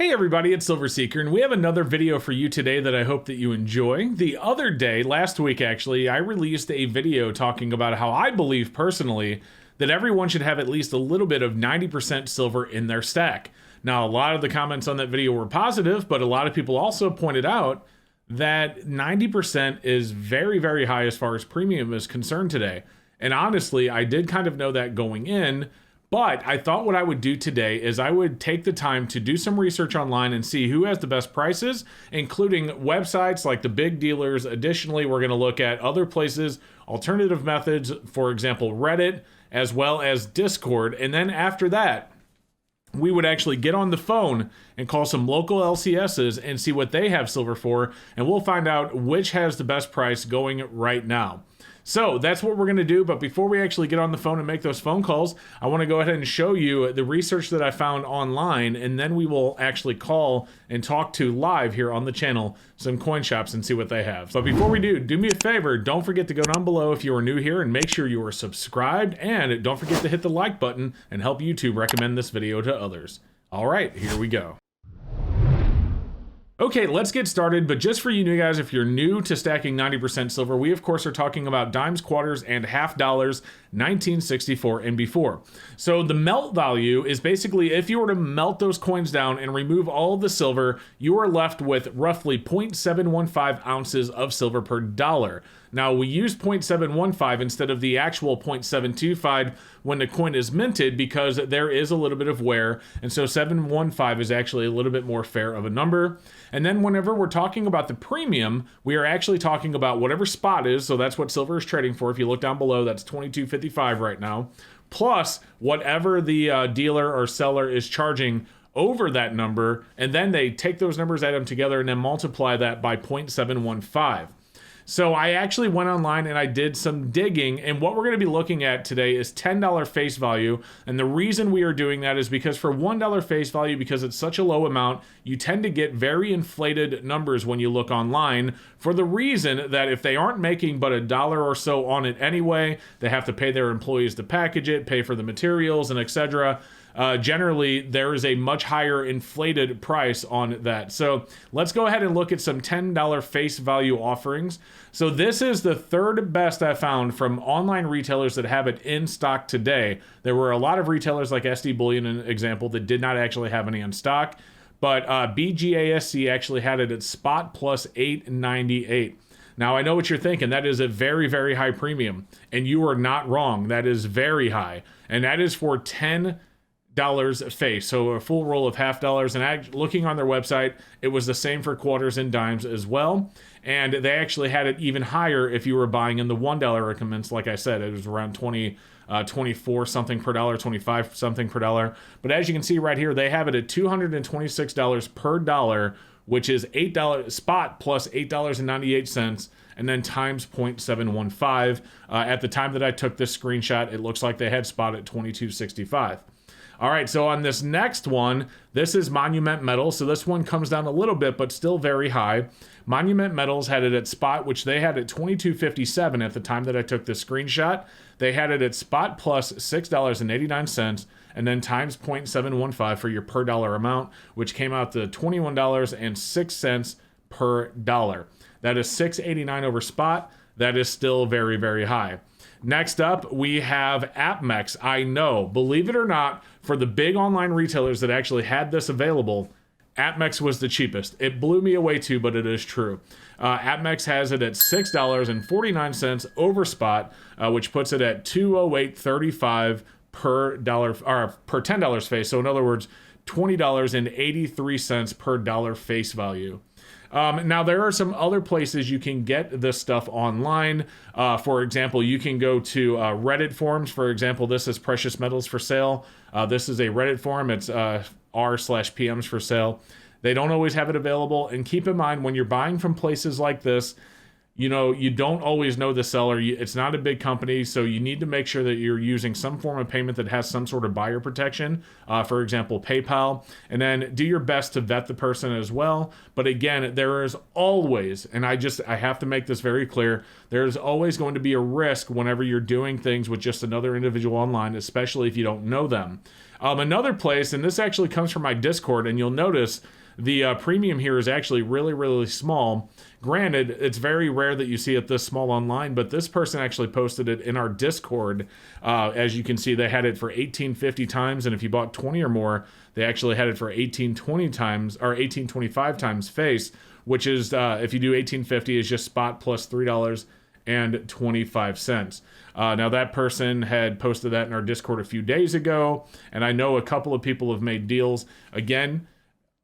Hey everybody, it's Silver Seeker, and we have another video for you today that I hope that you enjoy. The other day, last week actually, I released a video talking about how I believe personally that everyone should have at least a little bit of 90% silver in their stack. Now, a lot of the comments on that video were positive, but a lot of people also pointed out that 90% is very, very high as far as premium is concerned today. And honestly, I did kind of know that going in, but I thought what I would do today is I would take the time to do some research online and see who has the best prices, including websites like the big dealers. Additionally, we're going to look at other places, alternative methods, for example, Reddit, as well as Discord. And then after that, we would actually get on the phone and call some local LCSs and see what they have silver for, and we'll find out which has the best price going right now. So that's what we're going to do, but before we actually get on the phone and make those phone calls, I want to go ahead and show you the research that I found online, and then we will actually call and talk to live here on the channel some coin shops and see what they have. But before we do me a favor, don't forget to go down below if you are new here and make sure you are subscribed, and don't forget to hit the like button and help YouTube recommend this video to others. All right, here we go. Okay, let's get started, but just for you new guys, if you're new to stacking 90% silver, we of course are talking about dimes, quarters, and half dollars, 1964 and before. So the melt value is basically if you were to melt those coins down and remove all of the silver, you are left with roughly 0.715 ounces of silver per dollar. Now, we use 0.715 instead of the actual 0.725 when the coin is minted because there is a little bit of wear, and so 715 is actually a little bit more fair of a number. And then whenever we're talking about the premium, we are actually talking about whatever spot is, so that's what silver is trading for. If you look down below, that's 22.55 right now, plus whatever the dealer or seller is charging over that number, and then they take those numbers, add them together, and then multiply that by 0.715. So I actually went online and I did some digging, and what we're going to be looking at today is $10 face value. And the reason we are doing that is because for $1 face value, because it's such a low amount, you tend to get very inflated numbers when you look online, for the reason that if they aren't making but $1 or so on it anyway, they have to pay their employees to package it, pay for the materials, and etc. Generally, there is a much higher inflated price on that. So let's go ahead and look at some $10 face value offerings. So this is the third best I found from online retailers that have it in stock today. There were a lot of retailers like SD Bullion, an example, that did not actually have any in stock, but BGASC actually had it at spot plus $8.98. Now, I know what you're thinking. That is a very, very high premium, and you are not wrong. That is very high, and that is for $10 face, so a full roll of half dollars. And looking on their website, it was the same for quarters and dimes as well, and they actually had it even higher if you were buying in the $1 increments. Like I said, it was around 24 something per dollar, 25 something per dollar. But as you can see right here, they have it at $226 per dollar, which is $8 spot plus $8.98, and then times 0.715. At the time that I took this screenshot, it looks like they had spot at $22.65. All right, so on this next one, this is Monument Metals. So this one comes down a little bit, but still very high. Monument Metals had it at spot, which they had at $22.57 at the time that I took this screenshot. They had it at spot plus $6.89, and then times 0.715 for your per dollar amount, which came out to $21.06 per dollar. That is $6.89 over spot. That is still very, very high. Next up, we have APMEX. I know, believe it or not, for the big online retailers that actually had this available, APMEX was the cheapest. It blew me away too, but it is true. APMEX has it at $6.49 over spot, which puts it at $208.35 per dollar, or per $10 face. So in other words, $20.83 per dollar face value. Now, there are some other places you can get this stuff online. For example, you can go to Reddit forums. For example, this is Precious Metals for Sale. This is a Reddit forum. It's r/PMs for sale. They don't always have it available. And keep in mind, when you're buying from places like this, you know, you don't always know the seller. It's not a big company, so you need to make sure that you're using some form of payment that has some sort of buyer protection, for example, PayPal, and then do your best to vet the person as well. But again, there is always, and I have to make this very clear, there's always going to be a risk whenever you're doing things with just another individual online, especially if you don't know them. Another place, and this actually comes from my Discord, and you'll notice the premium here is actually really, really small. Granted, it's very rare that you see it this small online, but this person actually posted it in our Discord. As you can see, they had it for 1850 times, and if you bought 20 or more, they actually had it for 1820 times, or 1825 times face, which is, if you do 1850, is just spot plus $3.25. Now, that person had posted that in our Discord a few days ago, and I know a couple of people have made deals. Again,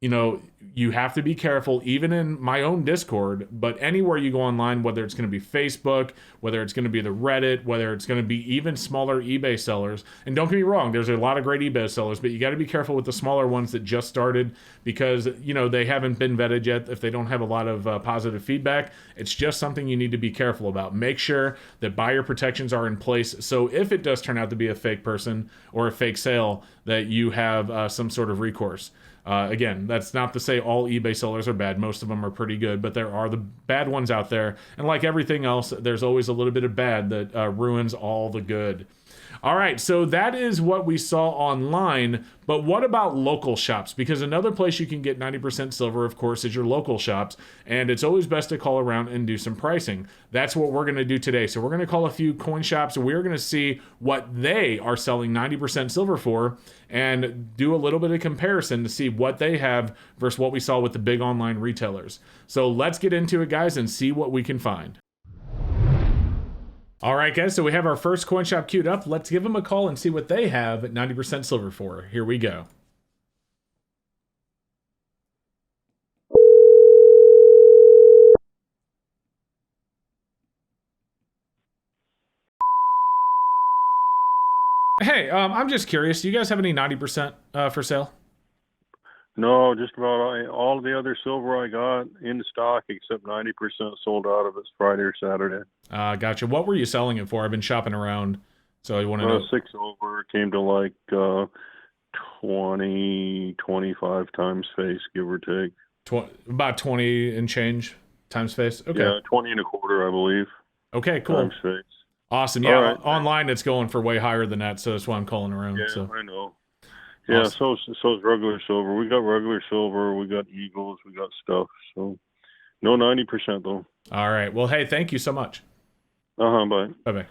you know, you have to be careful, even in my own Discord, but anywhere you go online, whether it's going to be Facebook, whether it's going to be the Reddit, whether it's going to be even smaller eBay sellers. And don't get me wrong, there's a lot of great eBay sellers, but you got to be careful with the smaller ones that just started because, you know, they haven't been vetted yet. If they don't have a lot of positive feedback, it's just something you need to be careful about. Make sure that buyer protections are in place. So if it does turn out to be a fake person or a fake sale, that you have some sort of recourse. Again, that's not to say all eBay sellers are bad. Most of them are pretty good, but there are the bad ones out there. And like everything else, there's always a little bit of bad that ruins all the good. All right, so that is what we saw online, but what about local shops? Because another place you can get 90% silver, of course, is your local shops, and it's always best to call around and do some pricing. That's what we're going to do today. So we're going to call a few coin shops, and we're going to see what they are selling 90% silver for and do a little bit of comparison to see what they have versus what we saw with the big online retailers. So let's get into it, guys, and see what we can find. All right, guys, so we have our first coin shop queued up. Let's give them a call and see what they have at 90% silver for. Here we go. Hey, I'm just curious. Do you guys have any 90% for sale? No, just about all the other silver I got in stock except 90% sold out of it's Friday or Saturday. Gotcha. What were you selling it for? I've been shopping around, so I want to know. 6 over came to like 20, 25 times face, give or take. About 20 and change times face? Okay. Yeah, 20 and a quarter, I believe. Okay, cool. Times face. Awesome. Yeah, right. Online it's going for way higher than that, so that's why I'm calling around. Yeah, so. I know. Yeah, awesome. so's regular silver. We got regular silver, we got Eagles, we got stuff. So no 90% though. All right. Well, hey, thank you so much. Bye. Bye-bye.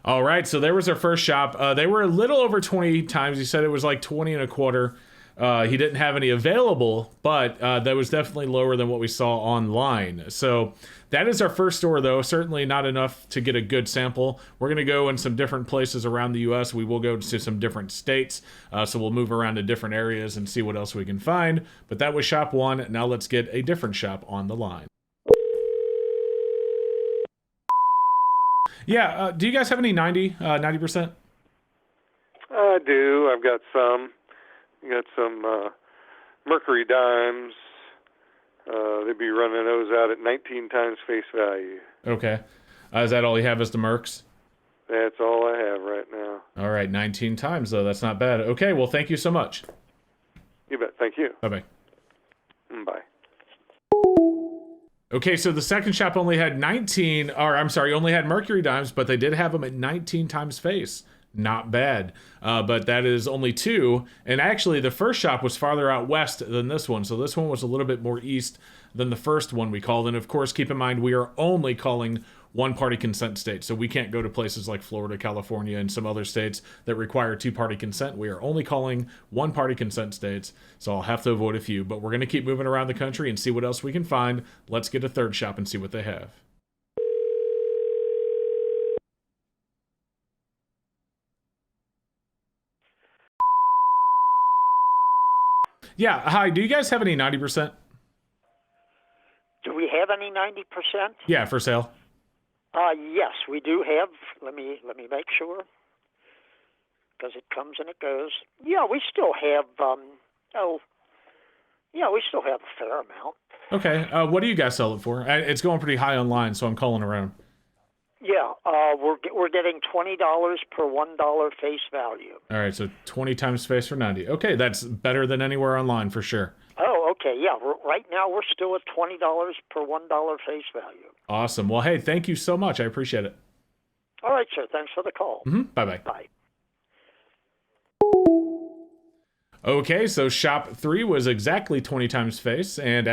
All right, so there was our first shop. They were a little over 20 times. He said it was like 20 and a quarter. He didn't have any available, but that was definitely lower than what we saw online. So that is our first store, though. Certainly not enough to get a good sample. We're going to go in some different places around the U.S. We will go to some different states. So we'll move around to different areas and see what else we can find. But that was shop one. Now let's get a different shop on the line. Yeah, do you guys have any 90%? I do. I've got some. Got some Mercury dimes. They'd be running those out at 19 times face value. Okay. Is that all you have is the Mercs? That's all I have right now. All right, 19 times, though. That's not bad. Okay, well, thank you so much. You bet. Thank you. Bye-bye. Bye. Okay, so the second shop only had only had Mercury dimes, but they did have them at 19 times face. Not bad, but that is only 2. And actually, the first shop was farther out west than this one, so this one was a little bit more east than the first one we called. And of course, keep in mind, we are only calling one-party consent states, so we can't go to places like Florida, California, and some other states that require 2-party consent. We are only calling one-party consent states, so I'll have to avoid a few. But we're going to keep moving around the country and see what else we can find. Let's get a third shop and see what they have. Yeah, hi, do you guys have any 90%? Do we have any 90%? Yeah, for sale. Yes, we do have. Let me make sure, because it comes and it goes. Yeah, we still have. We still have a fair amount. Okay, what do you guys sell it for? It's going pretty high online, so I'm calling around. Yeah, we're getting $20 per $1 face value. All right, so 20 times face for 90. Okay, that's better than anywhere online for sure. Oh, okay, yeah. Right now we're still at $20 per $1 face value. Awesome. Well, hey, thank you so much. I appreciate it. All right, sir. Thanks for the call. Bye-bye. Bye. Okay, so shop 3 was exactly 20 times face, and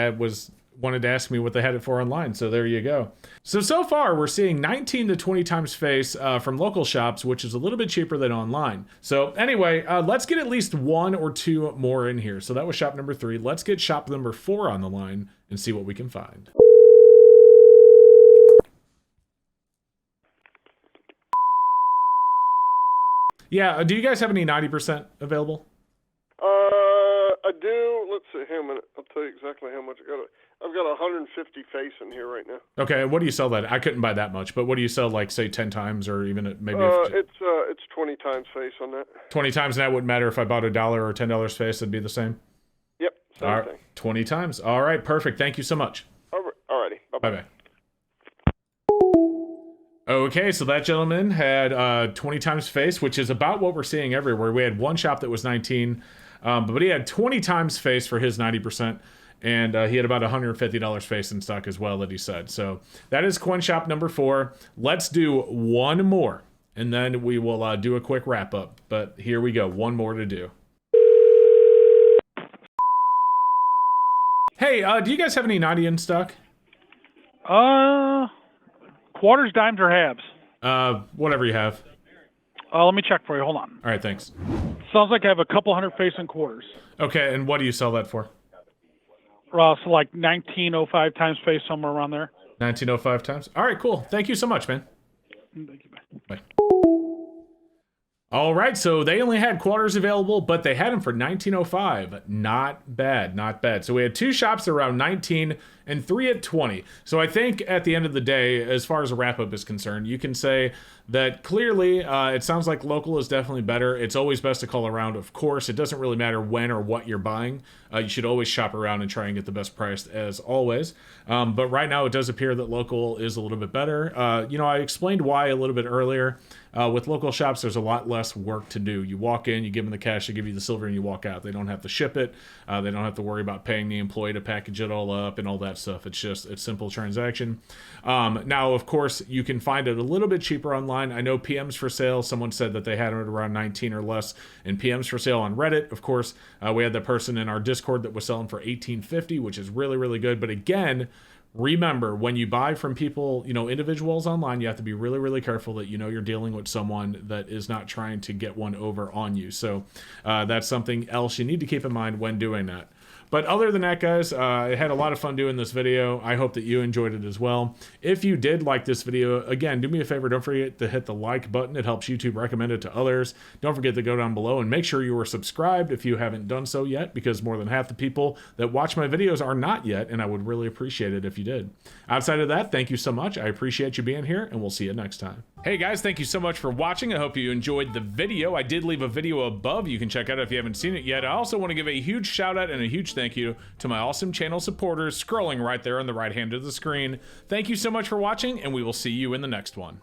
wanted to ask me what they had it for online, so there you go. So far, we're seeing 19 to 20 times face from local shops, which is a little bit cheaper than online. So anyway, let's get at least 1 or 2 more in here. So that was shop number 3. Let's get shop number 4 on the line and see what we can find. Yeah, do you guys have any 90% available? I do. Let's see. Hang on a minute. I'll tell you exactly how much I got. I've got 150 face in here right now. Okay, what do you sell that? I couldn't buy that much, but what do you sell, like, say, 10 times or even maybe... It's 20 times face on that. 20 times, and that wouldn't matter if I bought $1 or $10 face, it'd be the same? Yep, same thing. 20 times. All right, perfect. Thank you so much. All righty. Bye-bye. Bye-bye. Okay, so that gentleman had 20 times face, which is about what we're seeing everywhere. We had one shop that was 19, but he had 20 times face for his 90%, and he had about $150 face in stock as well that he said. So that is coin shop number 4. Let's do one more, and then we will do a quick wrap up. But here we go, one more to do. Hey, do you guys have any 90 in stock? Quarters, dimes, or halves? Whatever you have. Let me check for you. Hold on. All right, thanks. Sounds like I have a couple hundred face in quarters. Okay, and what do you sell that for? So like 1905 times face, somewhere around there. 1905 times? All right, cool. Thank you so much, man. Thank you. Bye. All right, so they only had quarters available, but they had them for 1905. Not bad, not bad. So we had 2 shops around 19 and 3 at 20. So I think at the end of the day, as far as a wrap-up is concerned, you can say that clearly it sounds like local is definitely better. It's always best to call around, of course. It doesn't really matter when or what you're buying. You should always shop around and try and get the best price as always. But right now it does appear that local is a little bit better. I explained why a little bit earlier. With local shops, there's a lot less work to do. You walk in, you give them the cash, they give you the silver, and you walk out. They don't have to ship it. They don't have to worry about paying the employee to package it all up and all that stuff. It's just a simple transaction. Now, of course, you can find it a little bit cheaper online. I know PM's for sale. Someone said that they had it around 19 or less, and PM's for sale on Reddit. Of course, we had that person in our Discord that was selling for $18.50, which is really, really good. But again, remember, when you buy from people, individuals online, you have to be really, really careful that you're dealing with someone that is not trying to get one over on you. So that's something else you need to keep in mind when doing that. But other than that, guys, I had a lot of fun doing this video. I hope that you enjoyed it as well. If you did like this video, again, do me a favor. Don't forget to hit the like button. It helps YouTube recommend it to others. Don't forget to go down below and make sure you are subscribed if you haven't done so yet, because more than half the people that watch my videos are not yet, and I would really appreciate it if you did. Outside of that, thank you so much. I appreciate you being here, and we'll see you next time. Hey, guys, thank you so much for watching. I hope you enjoyed the video. I did leave a video above you can check out if you haven't seen it yet. I also want to give a huge shout out and a huge thank you to my awesome channel supporters scrolling right there on the right hand of the screen. Thank you so much for watching, and we will see you in the next one.